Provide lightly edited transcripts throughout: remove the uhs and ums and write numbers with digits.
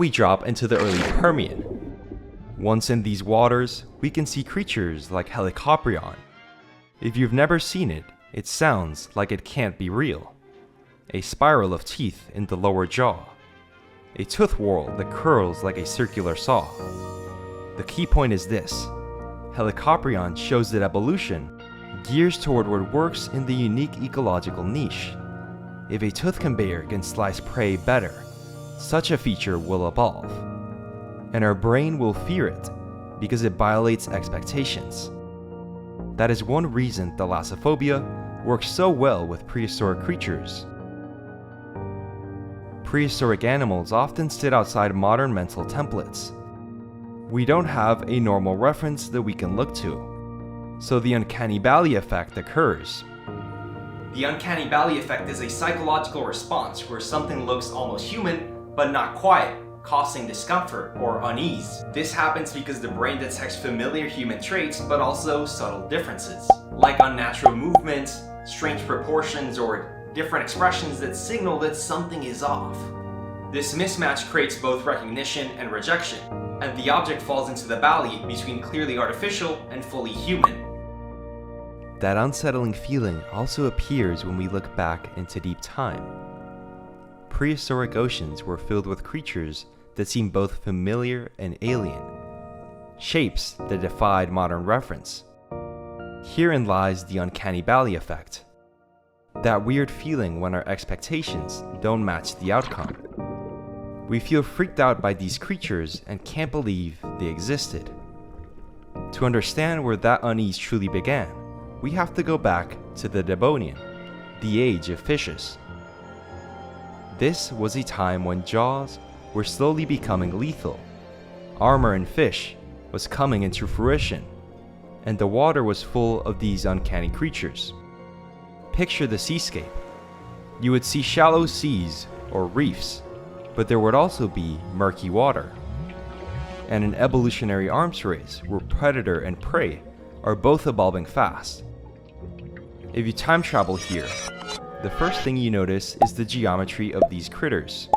we drop into the early Permian. Once in these waters, we can see creatures like Helicoprion. If you've never seen it, it sounds like it can't be real. A spiral of teeth in the lower jaw. A tooth whorl that curls like a circular saw. The key point is this: Helicoprion shows that evolution gears toward what works in the unique ecological niche. If a tooth conveyor can slice prey better, such a feature will evolve. And our brain will fear it because it violates expectations. That is one reason thalassophobia works so well with prehistoric creatures. Prehistoric animals often sit outside modern mental templates. We don't have a normal reference that we can look to, so the uncanny valley effect occurs. The uncanny valley effect is a psychological response where something looks almost human, but not quite, causing discomfort or unease. This happens because the brain detects familiar human traits but also subtle differences, like unnatural movements, strange proportions, or different expressions that signal that something is off. This mismatch creates both recognition and rejection, and the object falls into the valley between clearly artificial and fully human. That unsettling feeling also appears when we look back into deep time. Prehistoric oceans were filled with creatures that seemed both familiar and alien, shapes that defied modern reference. Herein lies the uncanny valley effect. That weird feeling when our expectations don't match the outcome. We feel freaked out by these creatures and can't believe they existed. To understand where that unease truly began, we have to go back to the Devonian, the age of fishes. This was a time when jaws were slowly becoming lethal. Armor in fish was coming into fruition, and the water was full of these uncanny creatures. Picture the seascape. You would see shallow seas or reefs, but there would also be murky water. And an evolutionary arms race where predator and prey are both evolving fast. If you time travel here, the first thing you notice is the geometry of these critters.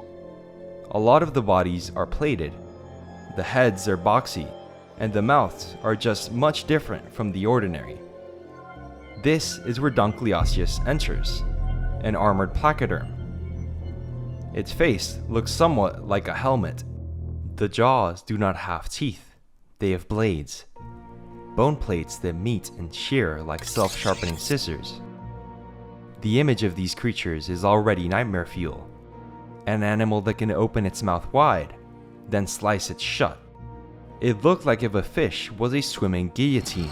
A lot of the bodies are plated, the heads are boxy, and the mouths are just much different from the ordinary. This is where Dunkleosteus enters, an armored placoderm. Its face looks somewhat like a helmet. The jaws do not have teeth, they have blades. Bone plates that meet and shear like self-sharpening scissors. The image of these creatures is already nightmare fuel. An animal that can open its mouth wide, then slice it shut. It looked like if a fish was a swimming guillotine.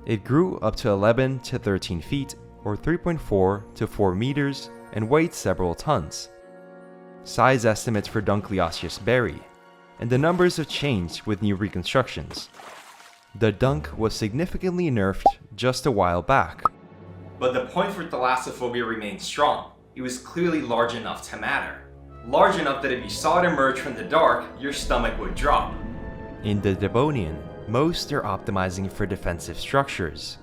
It grew up to 11 to 13 feet, or 3.4 to 4 meters, and weighed several tons. Size estimates for Dunkleosteus vary, and the numbers have changed with new reconstructions. The dunk was significantly nerfed just a while back. But the point for thalassophobia remained strong. It was clearly large enough to matter. Large enough that if you saw it emerge from the dark, your stomach would drop. In the Devonian, most are optimizing for defensive structures.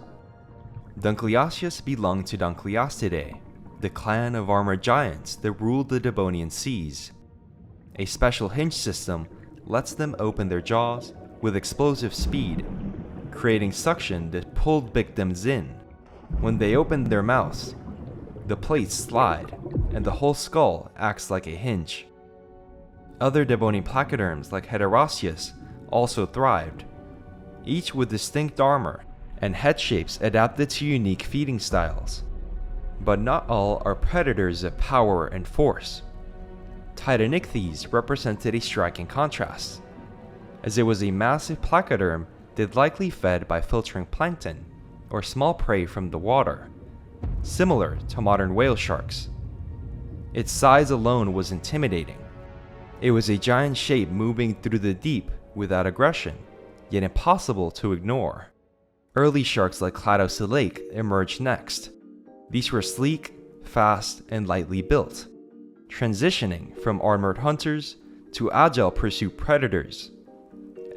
Dunkleosteus belonged to Dunkleostidae, the clan of armored giants that ruled the Devonian seas. A special hinge system lets them open their jaws with explosive speed, creating suction that pulled victims in. When they open their mouths, the plates slide, and the whole skull acts like a hinge. Other Devonian placoderms like Heterosteus also thrived, each with distinct armor and head shapes adapted to unique feeding styles. But not all are predators of power and force. Titanichthyes represented a striking contrast, as it was a massive placoderm that likely fed by filtering plankton or small prey from the water, similar to modern whale sharks. Its size alone was intimidating. It was a giant shape moving through the deep without aggression, yet impossible to ignore. Early sharks like Cladocelake emerged next. These were sleek, fast, and lightly built, transitioning from armored hunters to agile pursuit predators.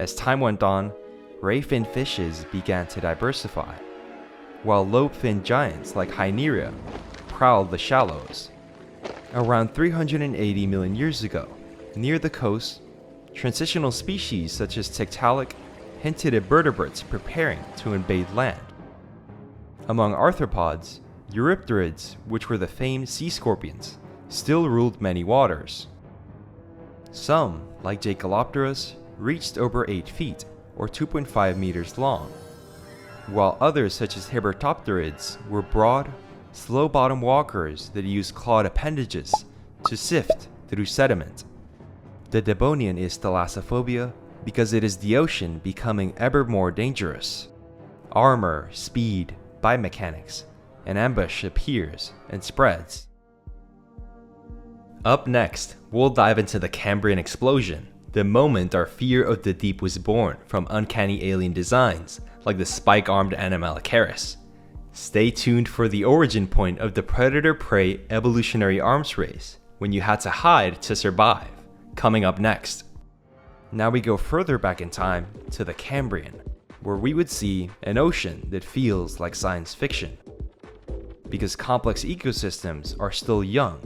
As time went on, ray-finned fishes began to diversify, while lobe-finned giants like Hyaneria prowled the shallows. Around 380 million years ago, Near the coast, transitional species such as Tiktaalik hinted at vertebrates preparing to invade land. Among arthropods, Eurypterids, which were the famed sea scorpions, still ruled many waters. Some, like Jacalopterus, reached over 8 feet, or 2.5 meters long, while others such as Hibbertopterids were broad, slow-bottom walkers that used clawed appendages to sift through sediment. The Devonian is Thalassophobia because it is the ocean becoming ever more dangerous. Armor, speed, biomechanics, and ambush appears and spreads. Up next, we'll dive into the Cambrian explosion, the moment our fear of the deep was born from uncanny alien designs like the spike-armed Anomalocaris. Stay tuned for the origin point of the predator-prey evolutionary arms race, when you had to hide to survive, coming up next. Now we go further back in time to the Cambrian, where we would see an ocean that feels like science fiction. Because complex ecosystems are still young,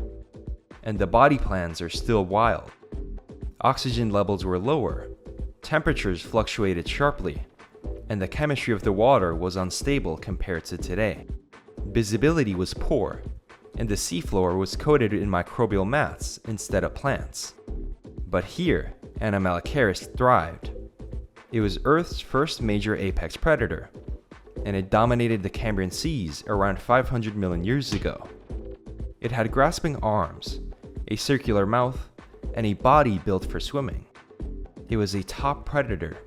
and the body plans are still wild. Oxygen levels were lower, temperatures fluctuated sharply, and the chemistry of the water was unstable compared to today. Visibility was poor, and the seafloor was coated in microbial mats instead of plants. But here, Anomalocaris thrived. It was Earth's first major apex predator, and it dominated the Cambrian seas around 500 million years ago. It had grasping arms, a circular mouth, and a body built for swimming. It was a top predator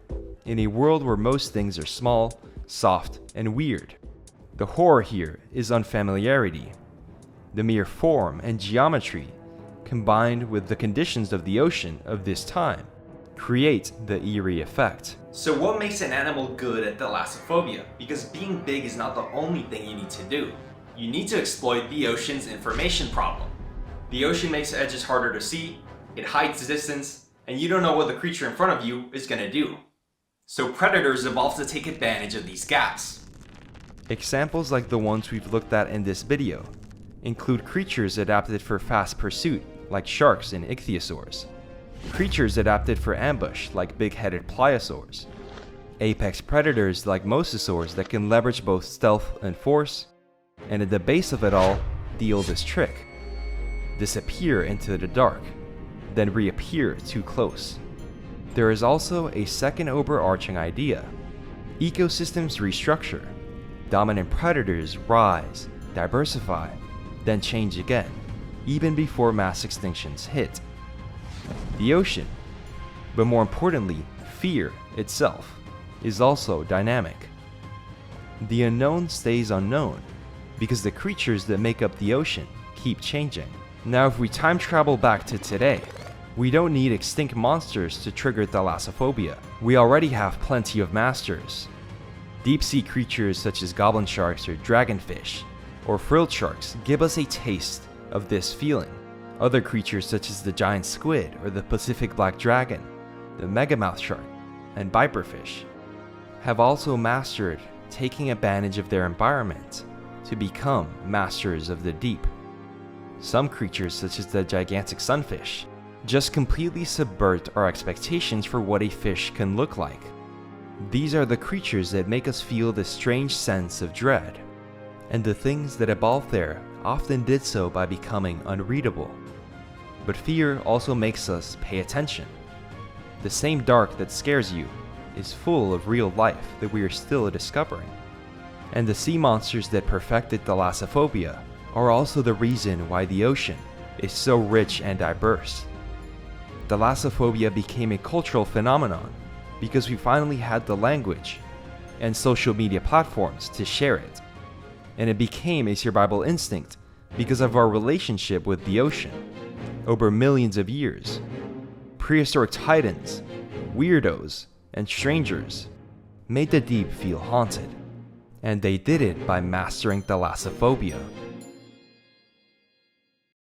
in a world where most things are small, soft, and weird. The horror here is unfamiliarity. The mere form and geometry, combined with the conditions of the ocean of this time, create the eerie effect. So what makes an animal good at thalassophobia? Because being big is not the only thing you need to do. You need to exploit the ocean's information problem. The ocean makes edges harder to see, it hides distance, and you don't know what the creature in front of you is gonna do. So predators evolve to take advantage of these gaps. Examples like the ones we've looked at in this video include creatures adapted for fast pursuit, like sharks and ichthyosaurs, creatures adapted for ambush, like big-headed pliosaurs, apex predators like mosasaurs that can leverage both stealth and force, and at the base of it all, the oldest trick: disappear into the dark, then reappear too close. There is also a second overarching idea: ecosystems restructure. Dominant predators rise, diversify, then change again, even before mass extinctions hit. The ocean, but more importantly, fear itself, is also dynamic. The unknown stays unknown because the creatures that make up the ocean keep changing. Now, if we time travel back to today, we don't need extinct monsters to trigger thalassophobia. We already have plenty of masters. Deep-sea creatures such as goblin sharks or dragonfish, or frilled sharks give us a taste of this feeling. Other creatures such as the giant squid or the Pacific black dragon, the megamouth shark, and viperfish have also mastered taking advantage of their environment to become masters of the deep. Some creatures such as the gigantic sunfish just completely subvert our expectations for what a fish can look like. These are the creatures that make us feel this strange sense of dread, and the things that evolved there often did so by becoming unreadable. But fear also makes us pay attention. The same dark that scares you is full of real life that we are still discovering. And the sea monsters that perfected thalassophobia are also the reason why the ocean is so rich and diverse. Thalassophobia became a cultural phenomenon because we finally had the language and social media platforms to share it. And it became a survival instinct because of our relationship with the ocean over millions of years. Prehistoric titans, weirdos, and strangers made the deep feel haunted, and they did it by mastering thalassophobia.